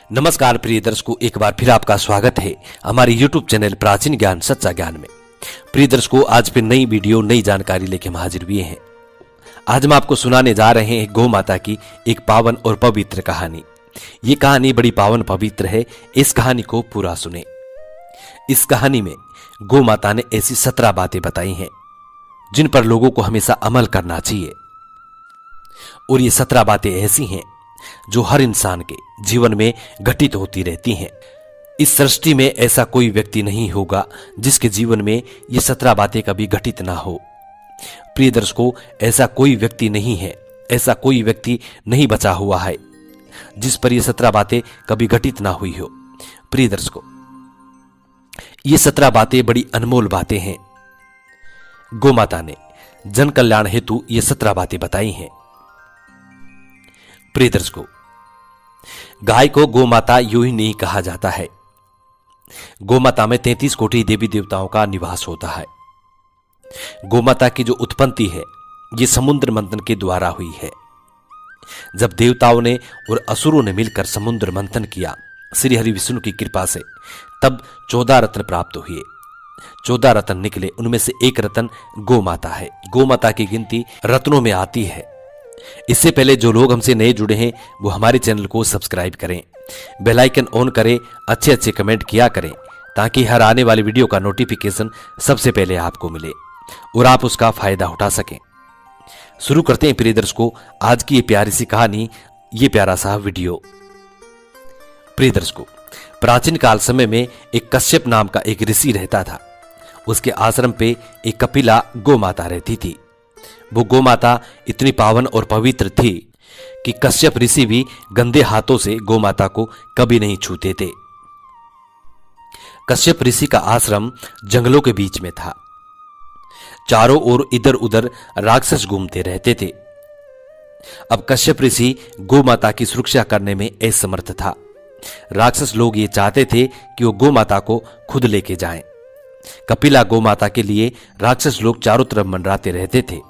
नमस्कार प्रिय दर्शकों, एक बार फिर आपका स्वागत है हमारे YouTube चैनल प्राचीन ज्ञान सच्चा ज्ञान में। प्रिय दर्शकों, आज फिर नई वीडियो नई जानकारी लेके हम हाजिर हुए हैं। आज हम आपको सुनाने जा रहे हैं गौ माता की एक पावन और पवित्र कहानी। ये कहानी बड़ी पावन पवित्र है, इस कहानी को पूरा सुने। इस कहानी में गौ माता ने ऐसी 17 बातें बताई हैं जिन पर लोगों को हमेशा अमल करना चाहिए। और ये 17 बातें ऐसी हैं जो हर इंसान के जीवन में घटित होती रहती हैं। इस सृष्टि में ऐसा कोई व्यक्ति नहीं होगा जिसके जीवन में ये 17 बातें कभी घटित ना हो। प्रिय दर्शकों, ऐसा कोई व्यक्ति नहीं है, ऐसा कोई व्यक्ति नहीं बचा हुआ है जिस पर ये 17 बातें कभी घटित ना हुई हो। प्रिय दर्शकों, ये 17 बातें बड़ी अनमोल बातें हैं। गौ माता ने जन कल्याण हेतु ये 17 बातें बताई हैं। प्रिय दर्शकों, गाय को गौ माता यूं ही नहीं कहा जाता है। गौ माता में 33 कोटि देवी देवताओं का निवास होता है। गौ माता की जो उत्पत्ति है ये समुद्र मंथन के द्वारा हुई है। जब देवताओं ने और असुरों ने मिलकर समुद्र मंथन किया श्री हरि विष्णु की कृपा से, तब 14 रत्न प्राप्त हुए। 14 रत्न निकले, उनमें से एक रत्न गौ माता है। गौ माता की गिनती रत्नों में आती है। इससे पहले जो लोग हमसे नए जुड़े हैं वो हमारे चैनल को सब्सक्राइब करें, बेल आइकन ऑन करें, अच्छे अच्छे कमेंट किया करें ताकि हर आने वाली वीडियो का नोटिफिकेशन सबसे पहले आपको मिले और आप उसका फायदा उठा सकें। शुरू करते हैं प्रिय दर्शकों आज की ये प्यारी सी कहानी, ये प्यारा सा वीडियो। प्रिय दर्शकों, प्राचीन काल समय में एक कश्यप नाम का एक ऋषि रहता था। उसके आश्रम पे एक कपिला गौ माता रहती थी। वो गौ माता इतनी पावन और पवित्र थी कि कश्यप ऋषि भी गंदे हाथों से गौ माता को कभी नहीं छूते थे। कश्यप ऋषि का आश्रम जंगलों के बीच में था। चारों ओर इधर उधर राक्षस घूमते रहते थे। अब कश्यप ऋषि गौ माता की सुरक्षा करने में असमर्थ था। राक्षस लोग ये चाहते थे कि वो गौ माता को खुद लेके जाएं। कपिला गौ माता के लिए राक्षस लोग चारों तरफ मंडराते रहते थे।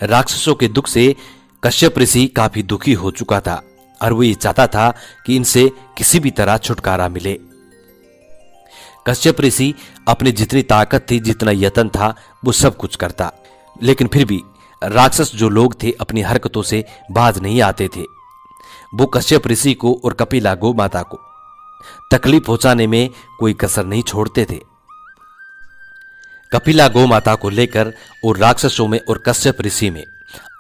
राक्षसों के दुख से कश्यप ऋषि काफी दुखी हो चुका था और वो ये चाहता था कि इनसे किसी भी तरह छुटकारा मिले। कश्यप ऋषि अपनी जितनी ताकत थी, जितना यत्न था, वो सब कुछ करता, लेकिन फिर भी राक्षस जो लोग थे अपनी हरकतों से बाज नहीं आते थे। वो कश्यप ऋषि को और कपिला गौ माता को तकलीफ पहुंचाने में कोई कसर नहीं छोड़ते थे। कपिला गौ माता को लेकर और राक्षसों में और कश्यप ऋषि में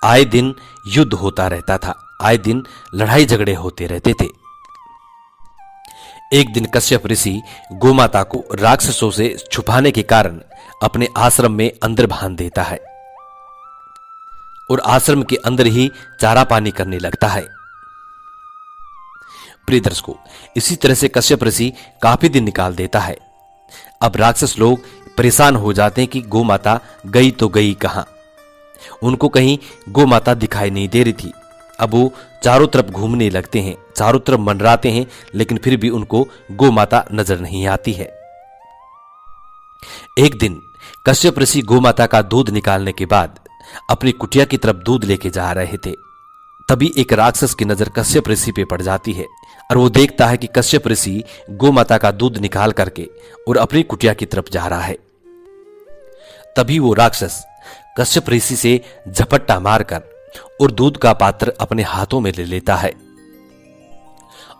आए दिन युद्ध होता रहता था। आए दिन लड़ाई झगड़े होते रहते थे। एक दिन कश्यप ऋषि गौ माता को राक्षसों से छुपाने के कारण अपने आश्रम में अंदर बांध देता है और आश्रम के अंदर ही चारा पानी करने लगता है। प्रिय दर्शकों, इसी तरह से कश्यप ऋषि काफी दिन निकाल देता है। अब राक्षस लोग परेशान हो जाते हैं कि गौ माता गई तो गई कहां। उनको कहीं गौ माता दिखाई नहीं दे रही थी। अब वो चारों तरफ घूमने लगते हैं, चारों तरफ मंडराते हैं, लेकिन फिर भी उनको गौ माता नजर नहीं आती है। एक दिन कश्यप ऋषि गौ माता का दूध निकालने के बाद अपनी कुटिया की तरफ दूध लेके जा रहे थे। तभी एक राक्षस की नजर कश्यप ऋषि पे पड़ जाती है और वो देखता है कि कश्यप ऋषि गौ माता का दूध निकाल करके और अपनी कुटिया की तरफ जा रहा है। तभी वो राक्षस कश्यप ऋषि से झपट्टा मारकर और दूध का पात्र अपने हाथों में ले लेता है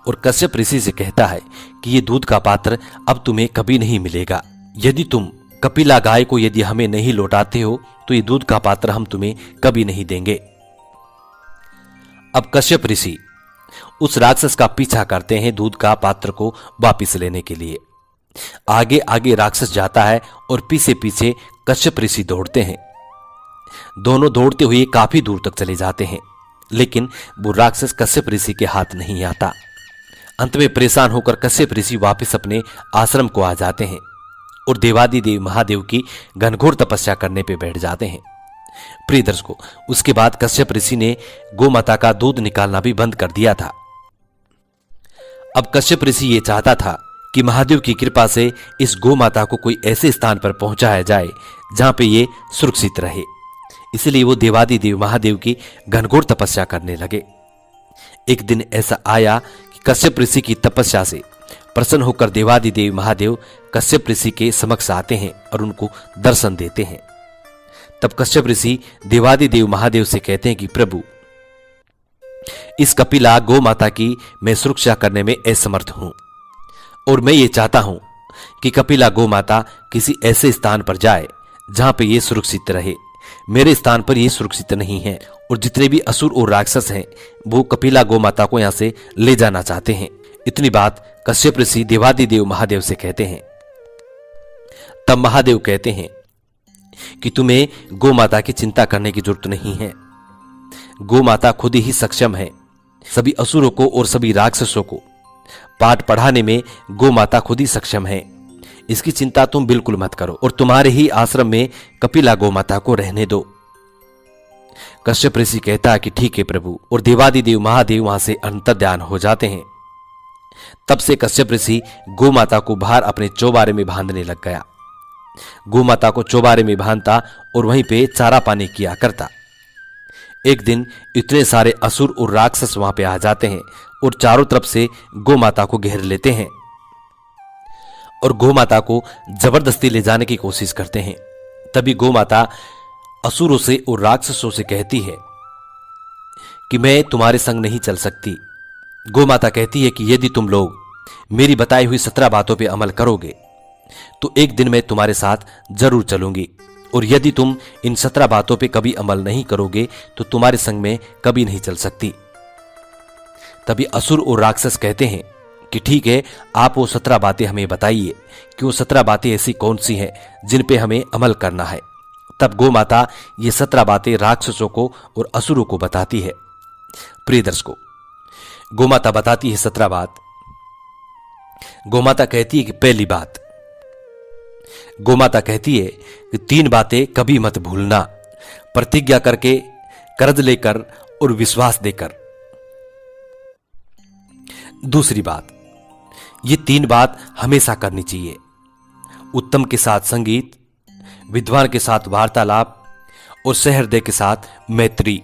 और कश्यप ऋषि से कहता है कि ये दूध का पात्र अब तुम्हें कभी नहीं मिलेगा। यदि तुम कपिला गाय को यदि हमें नहीं लौटाते हो तो ये दूध का पात्र हम तुम्हें कभी नहीं देंगे। अब कश्यप ऋषि उस राक्षस का पीछा करते हैं दूध का पात्र को वापस लेने के लिए। आगे आगे राक्षस जाता है और पीछे पीछे कश्यप ऋषि दौड़ते हैं। दोनों दौड़ते हुए काफी दूर तक चले जाते हैं, लेकिन वो राक्षस कश्यप ऋषि के हाथ नहीं आता। अंत में परेशान होकर कश्यप ऋषि वापस अपने आश्रम को आ जाते हैं और देवादिदेव महादेव की घनघोर तपस्या करने पे बैठ जाते हैं। प्रिय दर्शकों, उसके बाद कश्यप ऋषि ने गौ माता का दूध निकालना भी बंद कर दिया था। अब कश्यप ऋषि ये चाहता था कि महादेव की कृपा से इस गौ माता को कोई ऐसे स्थान पर पहुंचाया जाए जहां पे ये सुरक्षित रहे। इसलिए वो देवादिदेव महादेव की घनघोर तपस्या करने लगे। एक दिन ऐसा आया कि कश्यप ऋषि की तपस्या से प्रसन्न होकर देवादिदेव महादेव कश्यप ऋषि के समक्ष आते हैं और उनको दर्शन देते हैं। तब कश्यप ऋषि देवादिदेव महादेव से कहते हैं कि प्रभु, इस कपिला गौ माता की मैं सुरक्षा करने में असमर्थ हूं और मैं ये चाहता हूं कि कपिला गौ माता किसी ऐसे स्थान पर जाए जहां पे ये सुरक्षित रहे। मेरे स्थान पर ये सुरक्षित नहीं है और जितने भी असुर और राक्षस हैं वो कपिला गौ माता को यहां से ले जाना चाहते हैं। इतनी बात कश्यप ऋषि देवादिदेव महादेव से कहते हैं। तब महादेव कहते हैं कि तुम्हें गौ माता की चिंता करने की जरूरत नहीं है। गौ माता खुद ही सक्षम है। सभी असुरों को और सभी राक्षसों को पाठ पढ़ाने में गौ माता खुद ही सक्षम है। इसकी चिंता तुम बिल्कुल मत करो और तुम्हारे ही आश्रम में कपिला गौ माता को रहने दो। कश्यप ऋषि कहता है कि ठीक है प्रभु, और देवादिदेव महादेव वहां से अंतर्ध्यान हो जाते हैं। तब से कश्यप ऋषि गौ माता को बाहर अपने चौबारे में बांधने लग गया। गौ माता को चौबारे में बांधता और वहीं पे चारा पानी किया करता। एक दिन इतने सारे असुर और राक्षस वहां पे आ जाते हैं और चारों तरफ से गौ माता को घेर लेते हैं और गौ माता को जबरदस्ती ले जाने की कोशिश करते हैं। तभी गौ माता असुरों से और राक्षसों से कहती है कि मैं तुम्हारे संग नहीं चल सकती। गौ माता कहती है कि यदि तुम लोग मेरी बताई हुई 17 बातों पे अमल करोगे तो एक दिन मैं तुम्हारे साथ जरूर चलूंगी, और यदि तुम इन 17 बातों पे कभी अमल नहीं करोगे तो तुम्हारे संग में कभी नहीं चल सकती। तभी असुर और राक्षस कहते हैं कि ठीक है, आप वो 17 बातें हमें बताइए कि वो 17 बातें ऐसी कौन सी हैं जिन पे हमें अमल करना है। तब गौ माता ये 17 बातें राक्षसों को और असुरों को बताती है। प्रिय दर्शकों, गौ माता बताती है 17 बात। गौ माता कहती है कि पहली बात, गौ माता कहती है कि 3 बातें कभी मत भूलना, प्रतिज्ञा करके, कर्ज लेकर और विश्वास देकर। दूसरी बात, ये 3 बात हमेशा करनी चाहिए। उत्तम के साथ संगीत, विद्वान के साथ वार्तालाप और सहृदय के साथ मैत्री।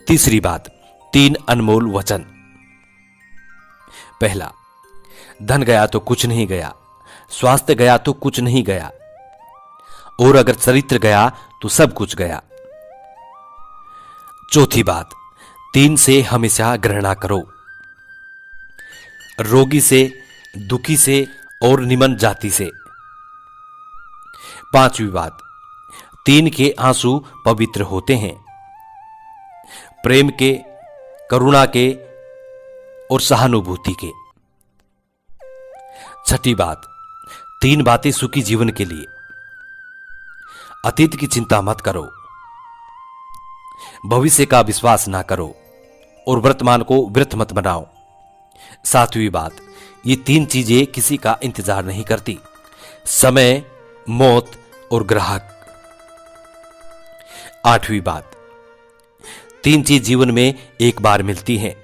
तीसरी बात, 3 अनमोल वचन। पहला, धन गया तो कुछ नहीं गया, स्वास्थ्य गया तो कुछ नहीं गया, और अगर चरित्र गया तो सब कुछ गया। चौथी बात, 3 से हमेशा घृणा करो, रोगी से, दुखी से और निमन जाति से। पांचवी बात, 3 के आंसू पवित्र होते हैं, प्रेम के, करुणा के और सहानुभूति के। छठी बात, 3 बातें सुखी जीवन के लिए। अतीत की चिंता मत करो, भविष्य का विश्वास ना करो और वर्तमान को व्यर्थ मत बनाओ। सातवीं बात, ये 3 चीजें किसी का इंतजार नहीं करती, समय, मौत और ग्राहक। आठवीं बात, 3 चीज जीवन में एक बार मिलती हैं,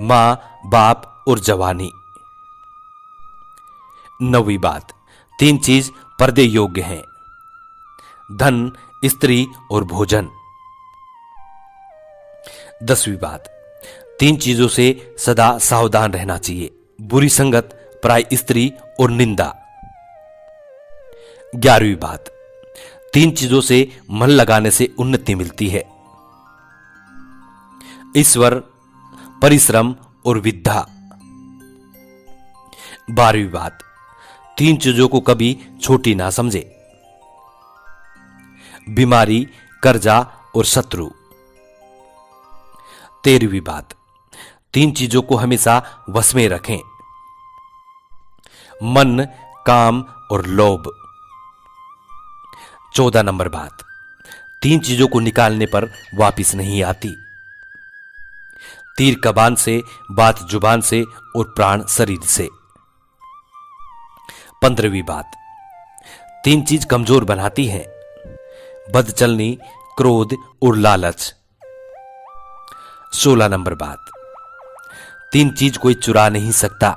मां, बाप और जवानी। 9वीं बात, 3 चीज पर्दे योग्य हैं, धन, स्त्री और भोजन। 10वीं बात, 3 चीजों से सदा सावधान रहना चाहिए, बुरी संगत, पराई स्त्री और निंदा। 11वीं बात, 3 चीजों से मन लगाने से उन्नति मिलती है, ईश्वर, परिश्रम और विद्या। 12वीं बात, 3 चीजों को कभी छोटी ना समझे, बीमारी, कर्जा और शत्रु। 13वीं बात, 3 चीजों को हमेशा वश में रखें, मन, काम और लोभ। 14 नंबर बात, 3 चीजों को निकालने पर वापिस नहीं आती, तीर कमान से, बात जुबान से और प्राण शरीर से। 15वीं बात, 3 चीज कमजोर बनाती है, बदचलनी, क्रोध और लालच। 16 नंबर बात, 3 चीज कोई चुरा नहीं सकता,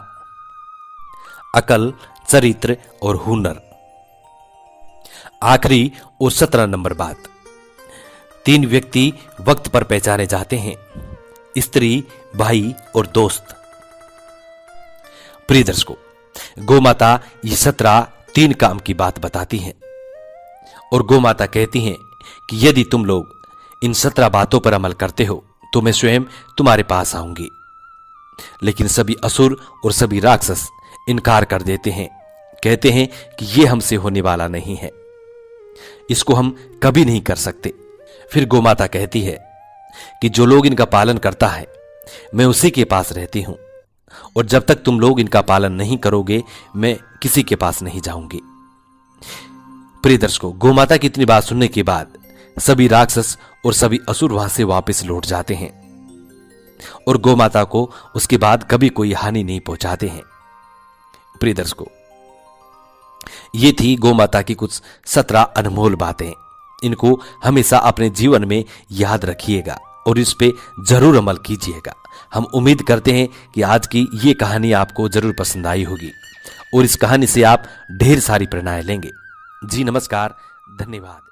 अकल, चरित्र और हुनर। आखिरी और 17 नंबर बात, 3 व्यक्ति वक्त पर पहचाने जाते हैं, स्त्री, भाई और दोस्त। प्रिय दर्शकों, गोमाता ये 17 3 काम की बात बताती हैं और गोमाता कहती हैं कि यदि तुम लोग इन 17 बातों पर अमल करते हो तो मैं स्वयं तुम्हारे पास आऊंगी। लेकिन सभी असुर और सभी राक्षस इनकार कर देते हैं, कहते हैं कि यह हमसे होने वाला नहीं है, इसको हम कभी नहीं कर सकते। फिर गोमाता कहती है कि जो लोग इनका पालन करता है मैं उसी के पास रहती हूं, और जब तक तुम लोग इनका पालन नहीं करोगे मैं किसी के पास नहीं जाऊंगी। प्रिय दर्शकों, गोमाता की इतनी बात सुनने के बाद सभी राक्षस और सभी असुर वहां से वापस लौट जाते हैं और गोमाता को उसके बाद कभी कोई हानि नहीं पहुंचाते हैं। प्रिय दर्शकों, ये थी गोमाता की कुछ 17 अनमोल बातें। इनको हमेशा अपने जीवन में याद रखिएगा और इस पे जरूर अमल कीजिएगा। हम उम्मीद करते हैं कि आज की ये कहानी आपको जरूर पसंद आई होगी और इस कहानी से आप ढेर सारी प्रेरणाएं लेंगे। जी नमस्कार, धन्यवाद।